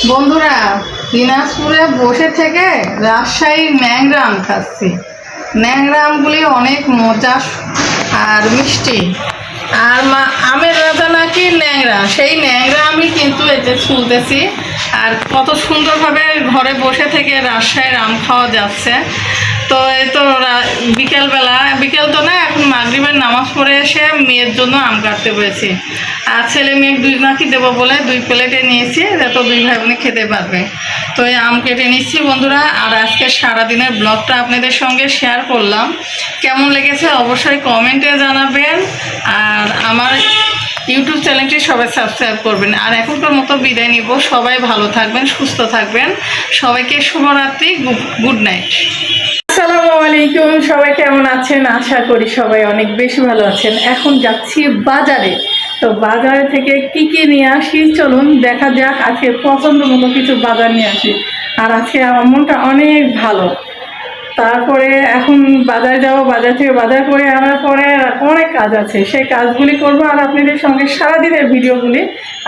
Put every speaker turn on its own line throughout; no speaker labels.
বন্ধুরা, দিনাজপুরে বসে থেকে রাজশাহীর ন্যাংরা আম খাচ্ছি। ন্যাংরা আমগুলি অনেক মজা আর মিষ্টি। আর আমের রাজা নাকি ন্যাংরা, সেই ন্যাংরা আমি কিন্তু এতে ছুলতেছি। আর কত সুন্দরভাবে ঘরে বসে থেকে রাজশাহীর আম খাওয়া যাচ্ছে। তো এই তো বিকেল তো না, এখন মাগরিবের নামাজ পড়ে এসে মেয়ের জন্য আম কাটতে পেরেছি। আর ছেলে মেয়ে দুই নাকি দেবো বলে 2 প্লেটে নিয়েছি, যাতে 2 ভাই বোনে খেতে পারবে। তো এই আম কেটে নিচ্ছি বন্ধুরা। আর আজকে সারাদিনের ব্লগটা আপনাদের সঙ্গে শেয়ার করলাম। কেমন লেগেছে অবশ্যই কমেন্টে জানাবেন। আর আমার ইউটিউব চ্যানেলটি সবাই সাবস্ক্রাইব করবেন। আর এখনকার মতো বিদায় নিব। সবাই ভালো থাকবেন, সুস্থ থাকবেন। সবাইকে শুভরাত্রি, গুড নাইট। আসসালামু আলাইকুম। সবাই কেমন আছেন? আশা করি সবাই অনেক বেশি ভালো আছেন। এখন যাচ্ছি বাজারে। তো বাজারে থেকে কি কি নিয়ে আসি চলুন দেখা যাক। আজকে পছন্দ মতো কিছু বাজার নিয়ে আসি। আর আজকে আমার মনটা অনেক ভালো। তারপরে এখন বাজারে যাব, বাজার থেকে বাজার করে আনার পরে অনেক কাজ আছে, সেই কাজগুলি করব। আর আপনাদের সঙ্গে সারাদিনের ভিডিওগুলি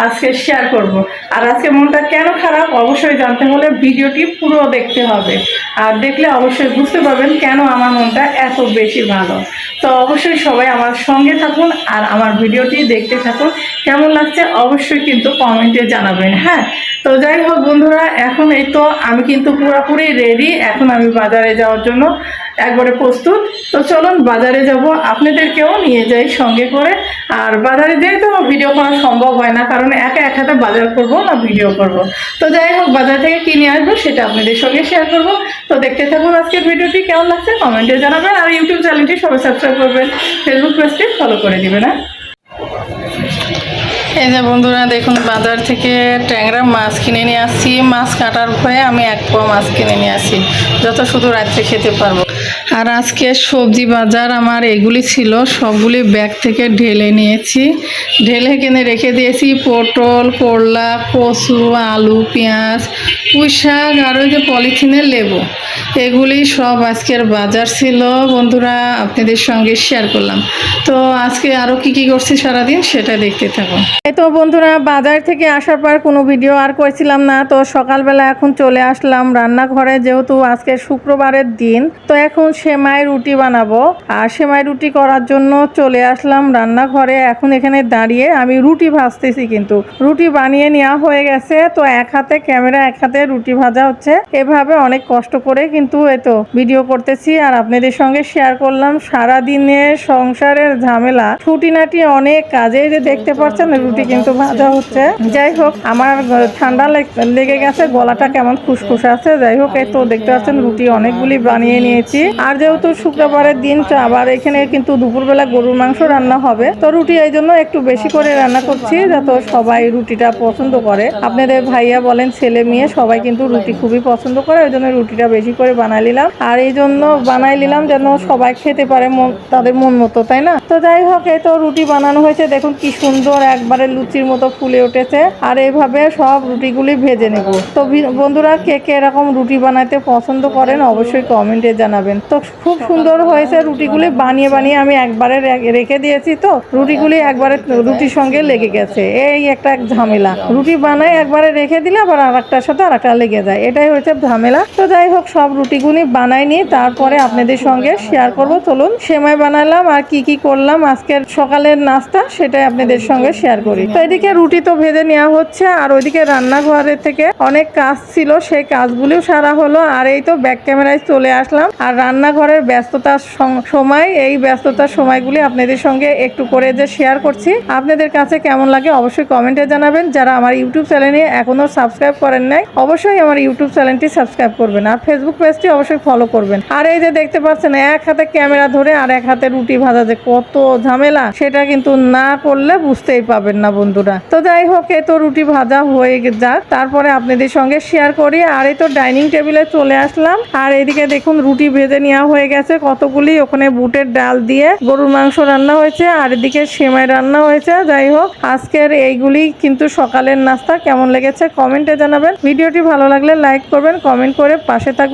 আজকে শেয়ার করব। আর আজকে মনটা কেন খারাপ অবশ্যই জানতে হলে ভিডিওটি পুরো দেখতে হবে। আর দেখলে অবশ্যই বুঝতে পারবেন কেন আমার মনটা এত বেশি ভালো। তো অবশ্যই সবাই আমার সঙ্গে থাকুন আর আমার ভিডিওটি দেখতে থাকুন। কেমন লাগছে অবশ্যই কিন্তু কমেন্টে জানাবেন। হ্যাঁ, তো যাই হোক বন্ধুরা, এখন এই তো আমি কিন্তু পুরোপুরি রেডি। এখন আমি বাজারে যাওয়ার জন্য একবারে প্রস্তুত। তো চলুন বাজারে যাব, আপনাদেরকেও নিয়ে যাই সঙ্গে করে। আর বাজারে যেয়ে তো ভিডিও করা সম্ভব হয় না, কারণ একা এক হাতে বাজার করবো না ভিডিও করব। তো যাই হোক, বাজার থেকে কিনে আসবো সেটা আপনাদের সঙ্গে শেয়ার করব। তো দেখতে থাকুন আজকের ভিডিওটি। কেমন লাগছে কমেন্টে জানাবেন। আর ইউটিউব চ্যানেলটি সবাই সাবস্ক্রাইব করবেন, ফেসবুক পেজটি ফলো করে দিবেন। এই যে বন্ধুরা দেখুন, বাজার থেকে ট্যাংরা মাছ কিনে নিয়ে আসছি। মাছ কাটার ভয়ে আমি 1 পোয়া মাছ কিনে নিয়ে আসি, যত শুধু রাত্রে খেতে পারবো। আর আজকে সবজি বাজার আমার এগুলি ছিল, সবগুলি ব্যাগ থেকে ঢেলে নিয়েছি। ঢেলে কিনে রেখে দিয়েছি পটল, করলা, কচু, আলু, পেঁয়াজ, পুঁই শাক আর ওই যে পলিথিনের লেবু। এগুলি সব আজকের বাজার ছিল বন্ধুরা, আপনাদের সঙ্গে শেয়ার করলাম। তো আজকে আরও কি করছি সারাদিন সেটা দেখতে থাকুন। এই তো বন্ধুরা, বাজার থেকে আসার পর কোনো ভিডিও আর করেছিলাম না। তো সকালবেলা এখন চলে আসলাম রান্নাঘরে, যেহেতু আজকে শুক্রবারের দিন। তো এখন সেমাই রুটি বানাবো। আর সেমাই রুটি করার জন্য চলে আসলাম রান্নাঘরে। এখন এখানে দাঁড়িয়ে আমি রুটি ভাজতেছি, কিন্তু রুটি বানিয়ে নেওয়া হয়ে গেছে। তো এক হাতে ক্যামেরা, এক হাতে রুটি ভাজা হচ্ছে। এভাবে অনেক কষ্ট করে কিন্তু এতো ভিডিও করতেছি আর আপনাদের সঙ্গে শেয়ার করলাম। সারাদিনের সংসারের ঝামেলা, খুঁটিনাটি অনেক কাজে যে দেখতে পাচ্ছেন রুটি কিন্তু ভাজা হচ্ছে। যাই হোক, আমার ঠান্ডা লেগে গেছে, গলাটা কেমন খুসখুস আছে। যাই হোক, এই তো দেখতে পাচ্ছেন রুটি অনেকগুলি বানিয়ে নিয়েছি। আর যেহেতু শুক্রবারের দিন, আবার এখানে কিন্তু দুপুরবেলা গরুর মাংস রান্না হবে। তো রুটি এই জন্য একটু বেশি করে রান্না করছি, যাতে সবাই রুটিটা পছন্দ করে। আপনাদের ভাইয়া বলেন ছেলে মেয়ে সবাই কিন্তু রুটি খুবই পছন্দ করে, ওই জন্য রুটিটা বেশি করে বানাই নিলাম। আর এই জন্য বানাই নিলাম যেন সবাই খেতে পারে তাদের মন মতো, তাই না? তো যাই হোক, এই তো রুটি বানানো হয়েছে। দেখুন কি সুন্দর একবারে লুচির মতো ফুলে উঠেছে। আর এইভাবে সব রুটিগুলি ভেজে নেব। তো বন্ধুরা, কে কে এরকম রুটি বানাতে পছন্দ করেন অবশ্যই কমেন্টে জানাবেন। তো খুব সুন্দর হয়েছে রুটিগুলি। বানিয়ে আমি একবারে রেখে দিয়েছি। তো রুটিগুলি একবারে রুটির সঙ্গে লেগে গেছে, এই একটা ঝামেলা। রুটি বানায় একবারে রেখে দিলে আবার আরেকটার সাথে আরেকটা লেগে যায়, এটাই হচ্ছে ঝামেলা। তো যাই হোক, সব রুটিগুলি বানাই নিয়ে তারপরে আপনাদের সঙ্গে শেয়ার করব। চলুন সেমাই বানালাম আর কি করলাম আজকের সকালের নাস্তা সেটাই আপনাদের সঙ্গে শেয়ার করি। তো এদিকে রুটি তো ভেজে নেওয়া হচ্ছে, আর ওইদিকে রান্নাঘরের থেকে অনেক কাজ ছিল, সেই কাজগুলিও সারা হলো। আর এই তো ব্যাক ক্যামেরায় চলে আসলাম। আর রান্নাঘরের ব্যস্ততার সময়, এই ব্যস্ততার সময়গুলি আপনাদের সঙ্গে একটু করে যে শেয়ার করছি, আপনাদের কাছে কেমন লাগে অবশ্যই কমেন্টে জানাবেন। যারা আমার ইউটিউব চ্যানেলে এখনো সাবস্ক্রাইব করেন নাই অবশ্যই আমার ইউটিউব চ্যানেলটি সাবস্ক্রাইব করবেন, আর ফেসবুক পেজটি অবশ্যই ফলো করবেন। আর এই যে দেখতে পাচ্ছেন এক হাতে ক্যামেরা ধরে আর এক হাতে রুটি ভাজা যে কত ঝামেলা, সেটা কিন্তু না করলে বুঝতেই পাবেন না বন্ধুরা। তো যাই হোক, এই তো রুটি ভাজা হয়ে যাক, তারপরে আপনাদের সঙ্গে শেয়ার করি। আর এই তো ডাইনিং টেবিলে চলে আসলাম। আর এদিকে দেখুন রুটি ভেজে নেওয়া হয়ে গেছে কতগুলি। ওখানে বুটের ডাল দিয়ে গরুর মাংস রান্না হয়েছে, আর এদিকে সেমাই রান্না হয়েছে। যাই হোক, আজকের এইগুলি কিন্তু সকালের নাস্তা। কেমন লেগেছে কমেন্টে জানাবেন। ভিডিওটি ভালো লাগলে লাইক করবেন, কমেন্ট করে পাশে থাকবেন।